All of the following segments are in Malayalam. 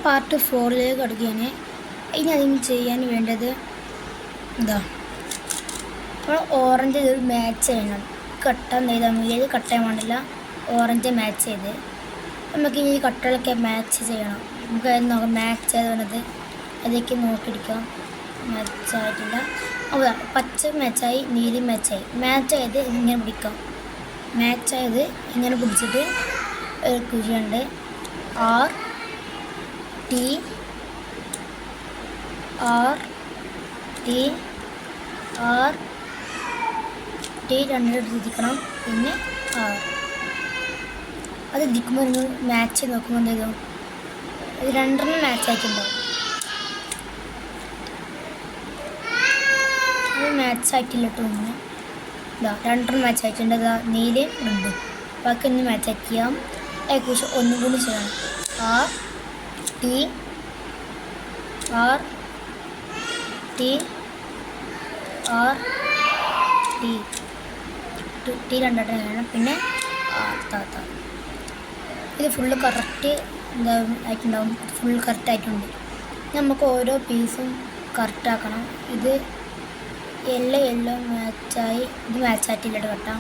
പാർട്ട് 4ലേക്ക് കടക്കുകയാണ്. ഇനി അതിന് ചെയ്യാൻ വേണ്ടത് എന്താ, നമ്മൾ ഓറഞ്ച് ഒരു മാച്ച് ചെയ്യണം. കട്ട നെയ്താൽ കട്ട് ചെയ്യാൻ വേണ്ടില്ല, ഓറഞ്ച് മാച്ച് ചെയ്ത് നമുക്ക് ഈ കട്ടകളൊക്കെ മാച്ച് ചെയ്യണം. നമുക്ക് നോക്കാം മാച്ച് ചെയ്ത് വന്നത് അതിലേക്ക് നോക്കിയെടുക്കാം. മാച്ചായിട്ടില്ല, അപ്പോൾ പച്ച മാച്ചായി, നീലി മാച്ചായി. മാച്ചായത് ഇങ്ങനെ പിടിക്കാം. മാച്ചായത് ഇങ്ങനെ പിടിച്ചിട്ട് ഒരു കുഴിയുണ്ട്, ആർ ടി രണ്ടിട്ട് തിരിക്കണം. പിന്നെ ആർ അത് ദിക്കുമ്പോൾ നിങ്ങൾ മാച്ച് നോക്കുമ്പോൾ എന്ത് ചെയ്തു, ഇത് രണ്ടെണ്ണം മാച്ചായിട്ടുണ്ടാവും. അത് മാച്ചായിട്ടില്ല കേട്ടോ. ഇങ്ങനെ ഇതാ രണ്ടെണ്ണം മാച്ചായിട്ടുണ്ട്. ഇതാ നീലയും റെഡും. ബാക്കി ഒന്ന് മാച്ചാക്കി ചെയ്യാം. ഏകദേശം ഒന്നും കൂടി ചെയ്യണം. ആർ ടി രണ്ടെണ്ണം വേണം. പിന്നെ താത്ത ഇത് ഫുള്ള് കറക്റ്റ് എന്താ ആയിട്ടുണ്ടാവും. ഫുൾ കറക്റ്റായിട്ടുണ്ട്. നമുക്ക് ഓരോ പീസും കറക്റ്റാക്കണം. ഇത് യെല്ലോ മാച്ചായി, ഇത് മാച്ചായിട്ടില്ല കേട്ടോ.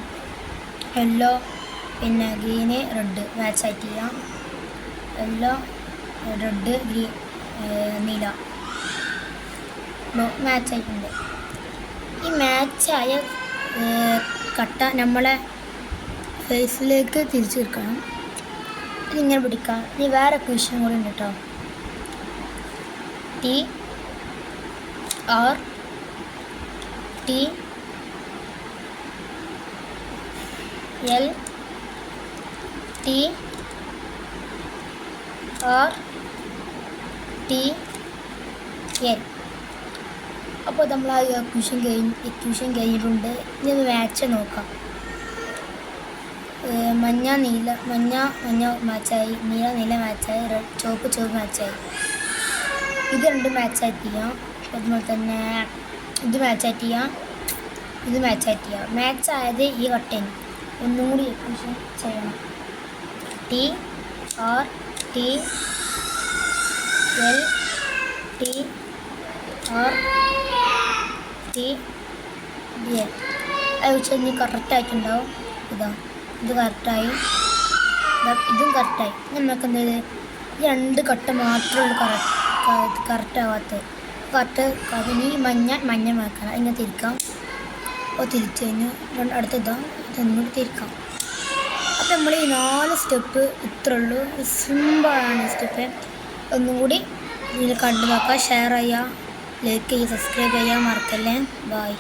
യെല്ലോ പിന്നെ ഗ്രീന് റെഡ് മാച്ചായിട്ട് ചെയ്യാം. യെല്ലോ റെഡ് ഗ്രീൻ നീല മാച്ചായിട്ടുണ്ട്. ഈ മാച്ചായ കട്ട നമ്മളെ ഫേസിലേക്ക് തിരിച്ചു വെക്കണം. ഇതിങ്ങനെ പിടിക്കാം. ഇനി വേറെ ക്വസ്റ്റ്യൻ കൂടി ഉണ്ട് കേട്ടോ. T L T L. അപ്പോൾ നമ്മൾ ആ ക്വസ്റ്റ്യൻ കഴിഞ്ഞിട്ടുണ്ട്. ഇനി ഒന്ന് മാച്ച് നോക്കാം. മഞ്ഞ മാച്ചായി, നീല മാച്ചായി, ചുവപ്പ് മാച്ചായി. ഇത് രണ്ടും മാച്ചായിട്ട് ചെയ്യാം. അതുപോലെ തന്നെ ഇത് മാച്ചായിട്ട് ചെയ്യാം, ഇത് മാച്ചായിട്ട് ചെയ്യാം. മാച്ചായത് ഈ കട്ടേന് ഒന്നും കൂടി എക്സ്ക്യൂഷൻ ചെയ്യണം. ടി എൽ എൽ അത് വെച്ചാൽ ഇനി കറക്റ്റായിട്ടുണ്ടാവും. ഇത് കറക്റ്റായി, ഇതും കറക്റ്റായി. നമുക്ക് എന്ത് ചെയ്ത് രണ്ട് കട്ട മാത്രമേ ഉള്ളൂ കറക്റ്റാവാത്തത്. അതിന് ഈ മഞ്ഞ മാക്കണം. ഇങ്ങനെ തിരിക്കാം. അപ്പോൾ തിരിച്ചു കഴിഞ്ഞാൽ ഇതൊന്നും തിരിക്കാം. അപ്പോൾ നമ്മൾ ഈ 4 സ്റ്റെപ്പ് ഇത്രേ ഉള്ളൂ. സിമ്പിളാണ് സ്റ്റെപ്പ്. ഒന്നും കൂടി ഇതിൽ കണ്ടു നോക്കാം. ഷെയർ ചെയ്യുക, ലൈക്ക് ചെയ്യുക, സബ്സ്ക്രൈബ് ചെയ്യാൻ മറക്കല്ലേ. ബൈ.